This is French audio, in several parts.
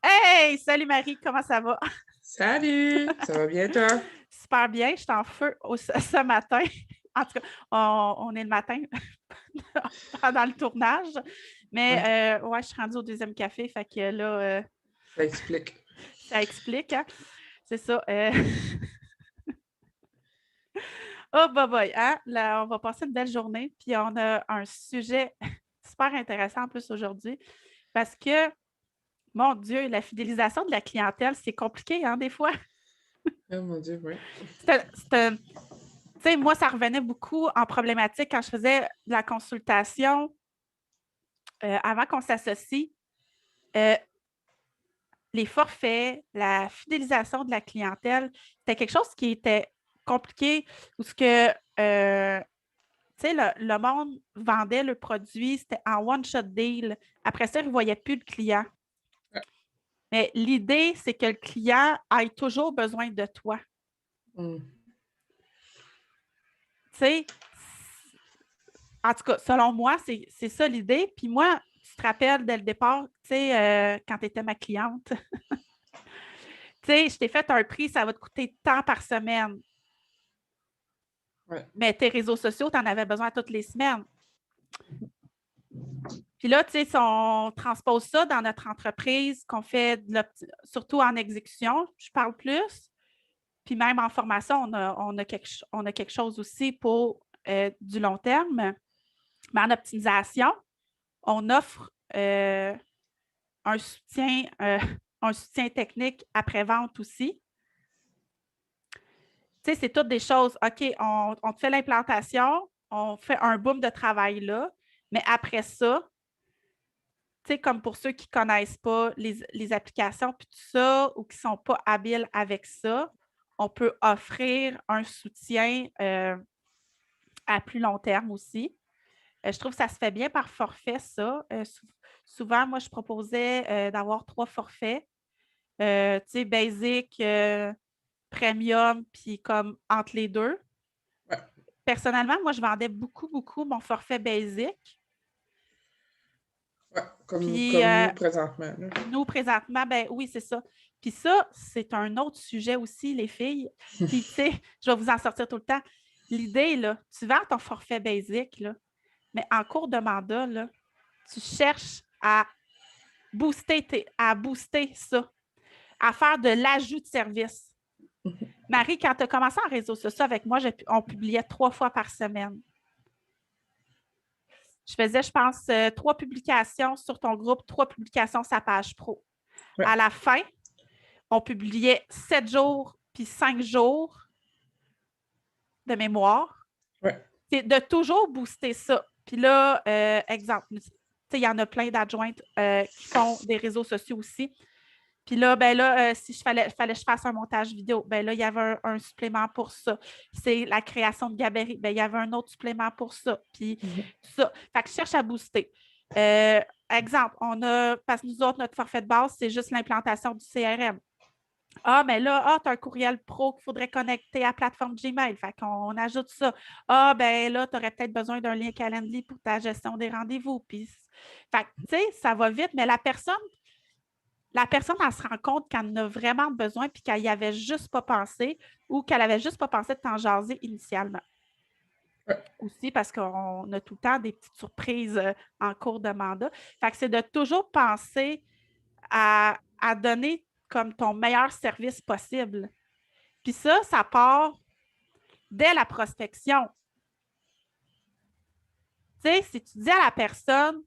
Hey! Salut Marie, comment ça va? Salut, ça va bien toi? Super bien, je suis en feu ce matin. En tout cas, on est le matin pendant le tournage. Ouais, Mais ouais, je suis rendue au deuxième café, fait que là, ça explique. ça explique, hein? C'est ça. Oh, bye bye, hein? Là, on va passer une belle journée, puis on a un sujet super intéressant en plus aujourd'hui, parce que, mon Dieu, la fidélisation de la clientèle, c'est compliqué, hein, des fois. Oh mon Dieu, oui. C'est Tu sais, moi, ça revenait beaucoup en problématique quand je faisais de la consultation avant qu'on s'associe. Euh, les forfaits, la fidélisation de la clientèle, c'était quelque chose qui était compliqué où ce que tu sais, le monde vendait le produit, c'était en one-shot deal. Après ça, ils ne voyaient plus le client. Mais l'idée, c'est que le client ait toujours besoin de toi. Mm. Tu sais, en tout cas, selon moi, c'est ça l'idée. Puis moi, tu te rappelles dès le départ, tu sais, quand tu étais ma cliente, tu sais, je t'ai fait un prix, ça va te coûter tant par semaine. Ouais. Mais tes réseaux sociaux, tu en avais besoin toutes les semaines. Puis là, tu sais, si on transpose ça dans notre entreprise, qu'on fait surtout en exécution, je parle plus, puis même en formation, on a quelque chose aussi pour du long terme. Mais en optimisation, on offre un soutien, un soutien technique après-vente aussi. Tu sais, c'est toutes des choses. OK, on te fait l'implantation, on fait un boom de travail là, mais après ça, tu sais, comme pour ceux qui ne connaissent pas les applications puis tout ça ou qui ne sont pas habiles avec ça, on peut offrir un soutien à plus long terme aussi. Je trouve que ça se fait bien par forfait, ça. Souvent, moi, je proposais d'avoir 3 forfaits. Tu sais, basic, premium, puis comme entre les deux. Ouais. Personnellement, moi, je vendais beaucoup, beaucoup mon forfait basic. Ouais. Comme, Puis comme nous présentement, là. nous, présentement, ben oui, c'est ça. Puis ça, c'est un autre sujet aussi, les filles. Puis, tu sais, je vais vous en sortir tout le temps. L'idée, là, tu vends ton forfait basic, là, mais en cours de mandat, là, tu cherches à booster ça, à faire de l'ajout de service. Marie, quand tu as commencé en réseaux sociaux avec moi, on publiait 3 fois par semaine. Je faisais, je pense, 3 publications sur ton groupe, 3 publications sur sa page pro. À Ouais. la fin, on publiait 7 jours puis 5 jours de mémoire. Ouais. C'est de toujours booster ça. Puis là, exemple, il y en a plein d'adjointes qui font des réseaux sociaux aussi. Puis là, ben là, si fallait que je fasse un montage vidéo, ben là, il y avait un supplément pour ça. C'est la création de gabarit, ben il y avait un autre supplément pour ça. Puis Mhm. ça. Fait que je cherche à booster. Exemple, parce que nous autres, notre forfait de base, c'est juste l'implantation du CRM. Ah, mais là, tu as un courriel pro qu'il faudrait connecter à la plateforme Gmail. Fait qu'on ajoute ça. Ah, ben là, tu aurais peut-être besoin d'un lien Calendly pour ta gestion des rendez-vous. Puis, fait que, tu sais, ça va vite, mais la personne, elle se rend compte qu'elle en a vraiment besoin puis qu'elle n'y avait juste pas pensé ou qu'elle n'avait juste pas pensé de t'en jaser initialement. Ouais. Aussi parce qu'on a tout le temps des petites surprises en cours de mandat. Fait que c'est de toujours penser à donner comme ton meilleur service possible. Puis ça part dès la prospection. Tu sais, si tu dis à la personne,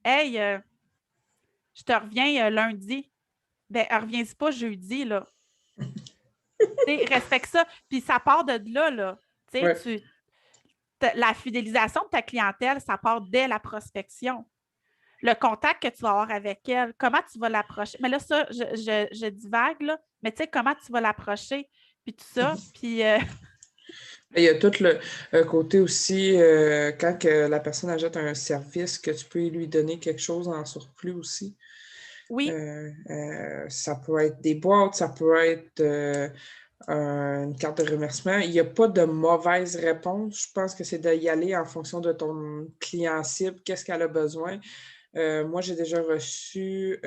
hey, je te reviens lundi, ben, reviens-y pas jeudi, là. Tu sais, respecte ça. Puis ça part de là, là. Tu sais, Ouais. la fidélisation de ta clientèle, ça part dès la prospection. Le contact que tu vas avoir avec elle, comment tu vas l'approcher. Mais là, ça, je divague, là. Mais tu sais, comment tu vas l'approcher, puis tout ça. Puis, Il y a tout le côté aussi, quand que la personne achète un service, que tu peux lui donner quelque chose en surplus aussi. oui, Ça peut être des boîtes, ça peut être une carte de remerciement. Il n'y a pas de mauvaise réponse. Je pense que c'est d'y aller en fonction de ton client cible, qu'est-ce qu'elle a besoin. Moi, j'ai déjà reçu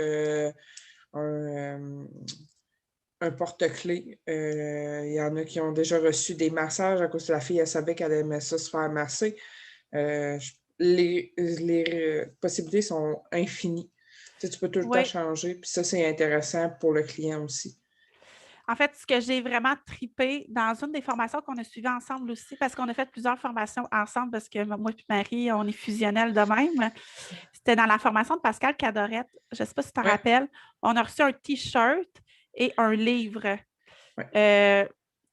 un, un porte-clés. Il y en a qui ont déjà reçu des massages à cause que la fille, elle savait qu'elle aimait ça se faire masser. Les possibilités sont infinies. Tu sais, tu peux tout le temps Oui. changer. Puis ça, c'est intéressant pour le client aussi. En fait, ce que j'ai vraiment tripé dans une des formations qu'on a suivies ensemble aussi, parce qu'on a fait plusieurs formations ensemble, parce que moi et Marie, on est fusionnels de même, c'était dans la formation de Pascal Cadorette. Je ne sais pas si tu te Ouais, rappelles. On a reçu un T-shirt et un livre. ouais.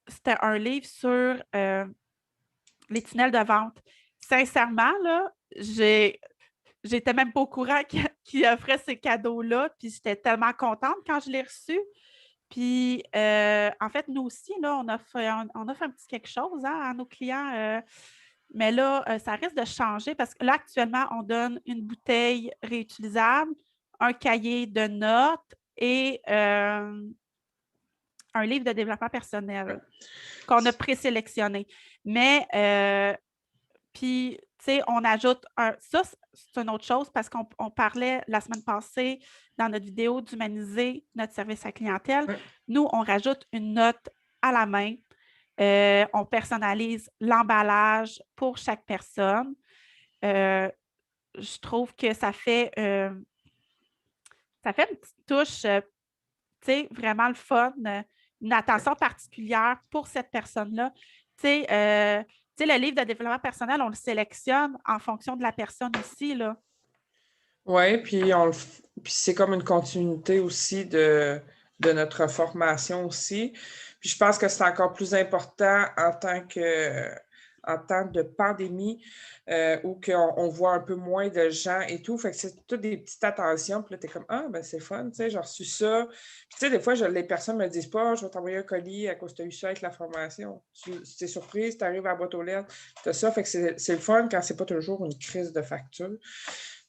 C'était un livre sur les tunnels de vente. Sincèrement, là, j'étais même pas au courant qu'il offrait ces cadeaux-là, puis j'étais tellement contente quand je l'ai reçu. Puis, en fait, nous aussi, là, on offre un petit quelque chose hein, à nos clients. Mais là, ça risque de changer parce que là, actuellement, on donne une bouteille réutilisable, un cahier de notes et un livre de développement personnel qu'on a présélectionné. Mais, puis, tu sais, on ajoute ça, c'est une autre chose parce qu'on parlait la semaine passée dans notre vidéo d'humaniser notre service à clientèle. Ouais. Nous, on rajoute une note à la main. On personnalise l'emballage pour chaque personne. Je trouve que ça fait une petite touche, tu sais, vraiment le fun, une attention particulière pour cette personne-là. Tu sais, le livre de développement personnel, on le sélectionne en fonction de la personne aussi, là. Oui, puis c'est comme une continuité aussi de notre formation aussi. Puis je pense que c'est encore plus important en temps de pandémie où on voit un peu moins de gens et tout. Fait que c'est toutes des petites attentions. Puis là, t'es comme, ah, ben c'est fun, tu sais, j'ai reçu ça. Puis tu sais, des fois, les personnes me disent pas, je vais t'envoyer un colis à cause que tu as eu ça avec la formation. Tu es surprise, tu arrives à la boîte aux lettres, tu as ça. Fait que c'est le fun quand c'est pas toujours une crise de facture.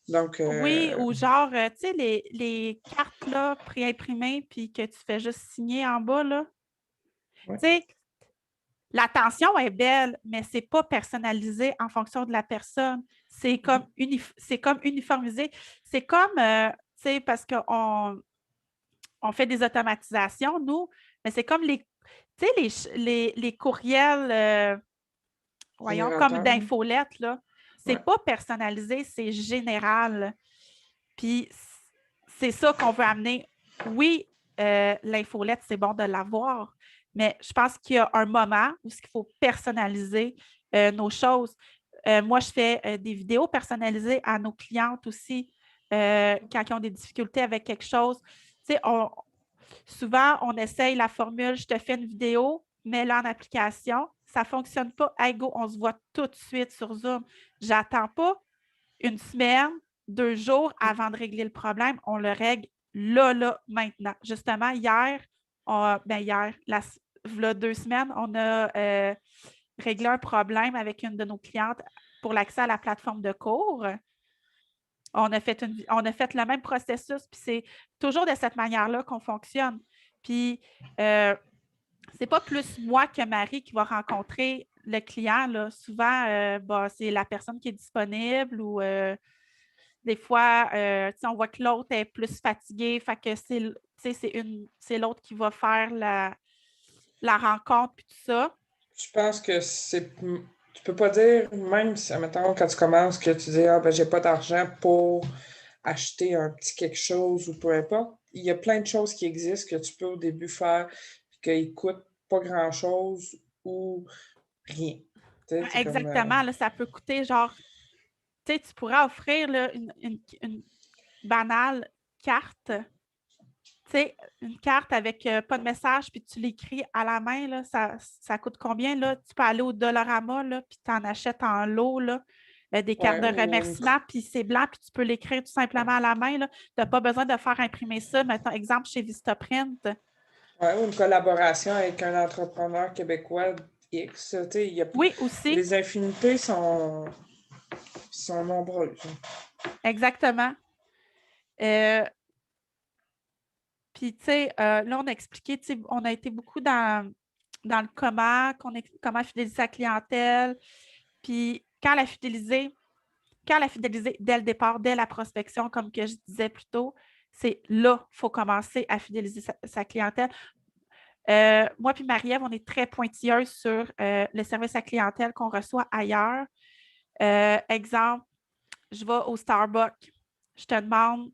Donc, Oui, ou genre, tu sais, les cartes là, préimprimées, puis que tu fais juste signer en bas, là. ouais. Tu sais, l'attention est belle, mais c'est pas personnalisé en fonction de la personne. C'est comme uniformisé. C'est comme, tu sais, parce qu'on on fait des automatisations, nous, mais c'est comme tu sais, les courriels, voyons, comme Générateur. d'infolettes, là. C'est Ouais. pas personnalisé, c'est général. Puis c'est ça qu'on veut amener. Oui, l'infolette, c'est bon de l'avoir, mais je pense qu'il y a un moment où il faut personnaliser nos choses. Moi, je fais des vidéos personnalisées à nos clientes aussi quand ils ont des difficultés avec quelque chose. Tu sais, souvent, on essaye la formule, je te fais une vidéo, mets-la en application. Ça ne fonctionne pas. Hey, go, on se voit tout de suite sur Zoom. J'attends pas une semaine, 2 jours avant de régler le problème. On le règle là, maintenant. Justement, hier, là, 2 semaines, on a réglé un problème avec une de nos clientes pour l'accès à la plateforme de cours. On a fait le même processus, puis c'est toujours de cette manière-là qu'on fonctionne. Puis, c'est pas plus moi que Marie qui va rencontrer le client. Là. Souvent, c'est la personne qui est disponible ou des fois, on voit que l'autre est plus fatigué. Fait que c'est l'autre qui va faire la rencontre puis tout ça. Je pense que c'est. Tu peux pas dire, même si, admettons, quand tu commences, que tu dis, ah, ben, j'ai pas d'argent pour acheter un petit quelque chose ou peu importe. Il y a plein de choses qui existent que tu peux au début faire, puis qu'ils coûtent pas grand-chose ou rien. Tu sais, c'est comme. Exactement, là, ça peut coûter genre, tu pourrais offrir là, une banale carte, une carte avec pas de message, puis tu l'écris à la main, là, ça coûte combien? Là? Tu peux aller au Dollarama, là, puis tu en achètes en lot, là, des cartes Ouais, de remerciement, puis c'est blanc, puis tu peux l'écrire tout simplement à la main. Tu n'as pas besoin de faire imprimer ça. Mettons, exemple, chez Vistaprint. ouais, ou une collaboration avec un entrepreneur québécois X. Tu sais, Oui, aussi, les infinités sont nombreuses. exactement. Euh, Puis, tu sais, là, on a expliqué, tu sais, on a été beaucoup dans le comment fidéliser sa clientèle. Puis, quand la fidéliser, quand la fidéliser dès le départ, dès la prospection, comme que je disais plus tôt, c'est là qu'il faut commencer à fidéliser sa clientèle. Moi puis Marie-Ève, on est très pointilleuse sur le service à clientèle qu'on reçoit ailleurs. Exemple, je vais au Starbucks, je te demande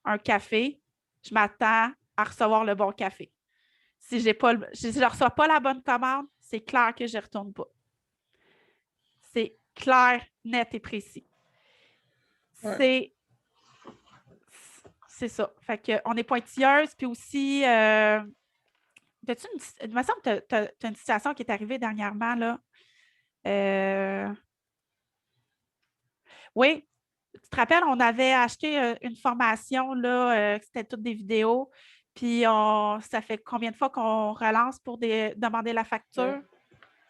un café, je m'attends à recevoir le bon café. Si je ne reçois pas la bonne commande, c'est clair que je ne retourne pas. C'est clair, net et précis. Ouais. C'est ça. Fait qu'on est pointilleuse, puis aussi, il me semble que tu as une situation qui est arrivée dernièrement, là. Oui, tu te rappelles, on avait acheté une formation, là, c'était toutes des vidéos, puis ça fait combien de fois qu'on relance pour demander la facture?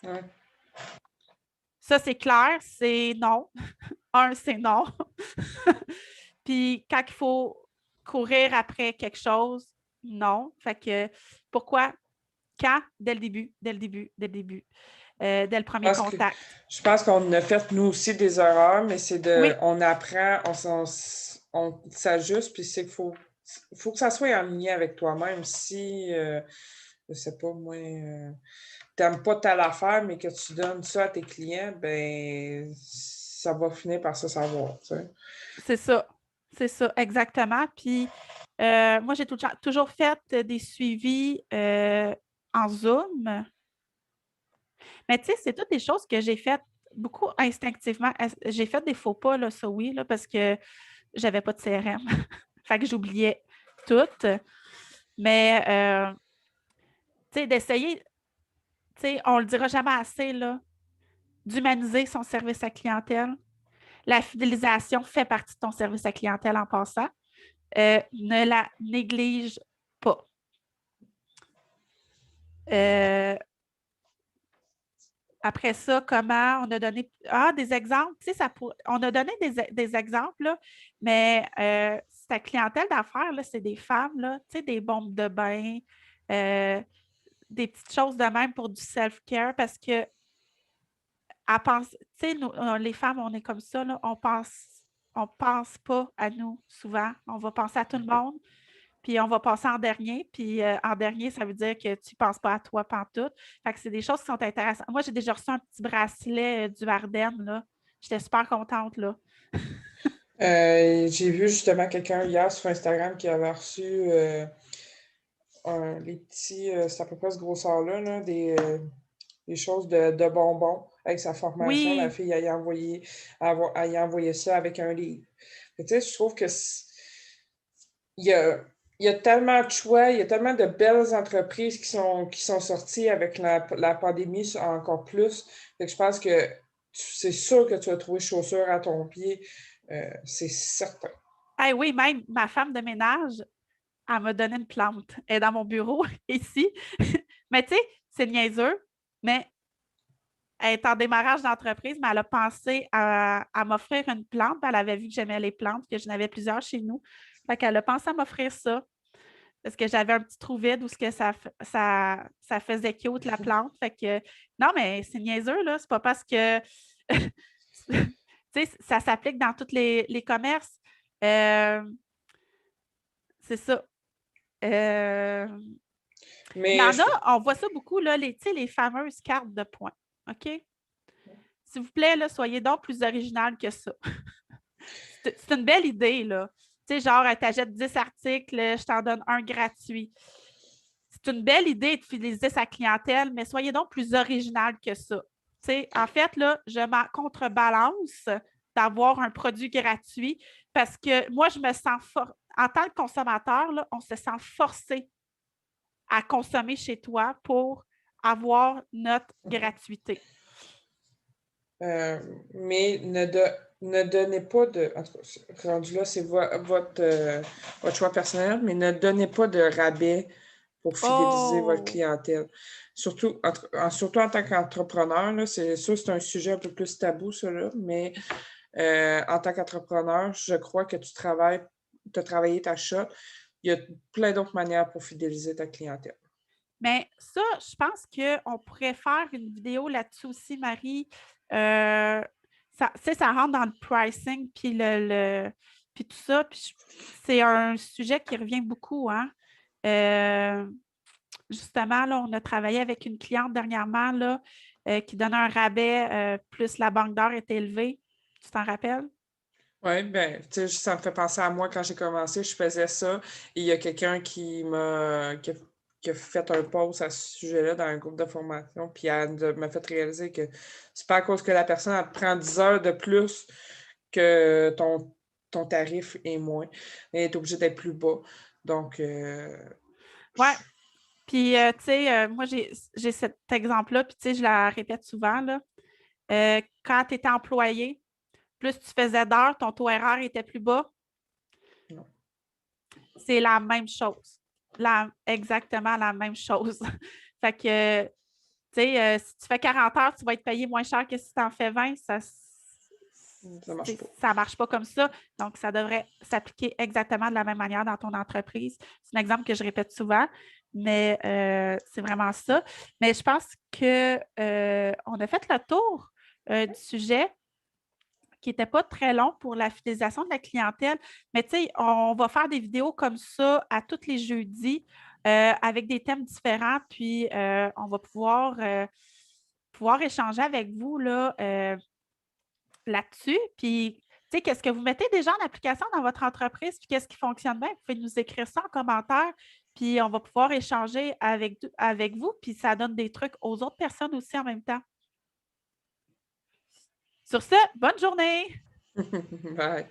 Ouais. Ça, c'est clair, c'est non. C'est non. Puis quand il faut courir après quelque chose, non. Fait que pourquoi? Quand? Dès le début, dès le premier contact. Je pense qu'on a fait nous aussi des erreurs, mais Oui, on apprend, on s'ajuste, puis c'est qu'il faut que ça soit en lien avec toi-même. Si, je sais pas, moi, t'aimes pas telle affaire, mais que tu donnes ça à tes clients, ben, ça va finir par se savoir, tu sais. c'est ça. C'est ça, exactement. Puis moi, j'ai toujours fait des suivis en Zoom. Mais tu sais, c'est toutes des choses que j'ai faites beaucoup instinctivement. J'ai fait des faux pas, là, ça oui, là, parce que j'avais pas de CRM. Fait que j'oubliais tout. Mais tu sais, d'essayer, tu sais, on le dira jamais assez, là, d'humaniser son service à clientèle. La fidélisation fait partie de ton service à clientèle en passant. Ne la néglige pas. Euh, Après ça, comment on a donné des exemples? Tu sais, on a donné des exemples, là, mais ta clientèle d'affaires, là, c'est des femmes, là, tu sais, des bombes de bain, euh, des petites choses de même pour du self-care parce que tu sais, nous, les femmes, on est comme ça, là, on pense pas à nous souvent. On va penser à tout le monde, puis on va passer en dernier. Puis en dernier, ça veut dire que tu ne penses pas à toi pantoute. Fait que c'est des choses qui sont intéressantes. Moi, j'ai déjà reçu un petit bracelet du Varden, là. J'étais super contente, là. J'ai vu justement quelqu'un hier sur Instagram qui avait reçu les petits, c'est à peu près ce grosseur-là, là, des choses de bonbons avec sa formation. La Oui, fille elle y a envoyé ça avec un livre. Tu sais, je trouve que il y a, il y a tellement de choix, il y a tellement de belles entreprises qui sont sorties avec la pandémie encore plus. Fait que je pense que c'est sûr que tu vas trouver chaussures à ton pied. C'est certain. hey, oui, même ma femme de ménage, elle m'a donné une plante. Elle est dans mon bureau, ici. Mais tu sais, c'est niaiseux, mais elle est en démarrage d'entreprise, mais elle a pensé à m'offrir une plante. Elle avait vu que j'aimais les plantes, que j'en avais plusieurs chez nous. Fait qu'elle a pensé à m'offrir ça parce que j'avais un petit trou vide où ce que ça faisait cute la plante. Fait que non, mais c'est niaiseux, là. C'est pas parce que tu sais, ça s'applique dans tous les commerces. Euh, c'est ça. Euh, il y Mais en a, on voit ça beaucoup, là, tu sais, les fameuses cartes de points. OK? S'il vous plaît, là, soyez donc plus original que ça. C'est une belle idée, là. Tu sais, genre, tu achètes 10 articles, je t'en donne un gratuit. C'est une belle idée de fidéliser sa clientèle, mais soyez donc plus original que ça. Tu sais, en fait, là, je m'en contrebalance d'avoir un produit gratuit parce que moi, je me sens en tant que consommateur, là, on se sent forcé à consommer chez toi pour avoir notre gratuité. Euh, mais ne donnez pas de. En tout cas, rendu là, c'est votre choix personnel, mais ne donnez pas de rabais pour fidéliser votre Oh! clientèle. Surtout en tant qu'entrepreneur, là, c'est sûr que c'est un sujet un peu plus tabou, ça, là, mais en tant qu'entrepreneur, je crois que tu as travaillé ta shot. Il y a plein d'autres manières pour fidéliser ta clientèle. Mais ça, je pense qu'on pourrait faire une vidéo là-dessus aussi, Marie. Euh, ça rentre dans le pricing, puis tout ça. Puis c'est un sujet qui revient beaucoup, hein. Justement, là, on a travaillé avec une cliente dernièrement là, qui donnait un rabais, plus la banque d'heures est élevée. Tu t'en rappelles? Oui, ben, tu sais, ça me fait penser à moi quand j'ai commencé, je faisais ça et il y a quelqu'un qui a fait un post à ce sujet-là dans un groupe de formation, puis m'a fait réaliser que c'est pas à cause que la personne elle prend 10 heures de plus que ton tarif est moins. Elle est obligée d'être plus bas. Donc, Ouais. Puis, tu sais, moi, j'ai cet exemple-là, puis, tu sais, je la répète souvent, là. Quand tu étais employé, plus tu faisais d'heures, ton taux horaire était plus bas. non. C'est la même chose. Exactement la même chose. Fait que, tu sais, si tu fais 40 heures, tu vas être payé moins cher que si tu en fais 20. Ça marche pas. Ça ne marche pas comme ça. Donc, ça devrait s'appliquer exactement de la même manière dans ton entreprise. C'est un exemple que je répète souvent, mais c'est vraiment ça. Mais je pense qu'on a fait le tour du sujet qui n'était pas très long pour la fidélisation de la clientèle. Mais tu sais, on va faire des vidéos comme ça à tous les jeudis avec des thèmes différents, puis on va pouvoir échanger avec vous là, là-dessus. Puis, tu sais, qu'est-ce que vous mettez déjà en application dans votre entreprise, puis qu'est-ce qui fonctionne bien? Vous pouvez nous écrire ça en commentaire, puis on va pouvoir échanger avec vous, puis ça donne des trucs aux autres personnes aussi en même temps. Sur ce, bonne journée! Bye.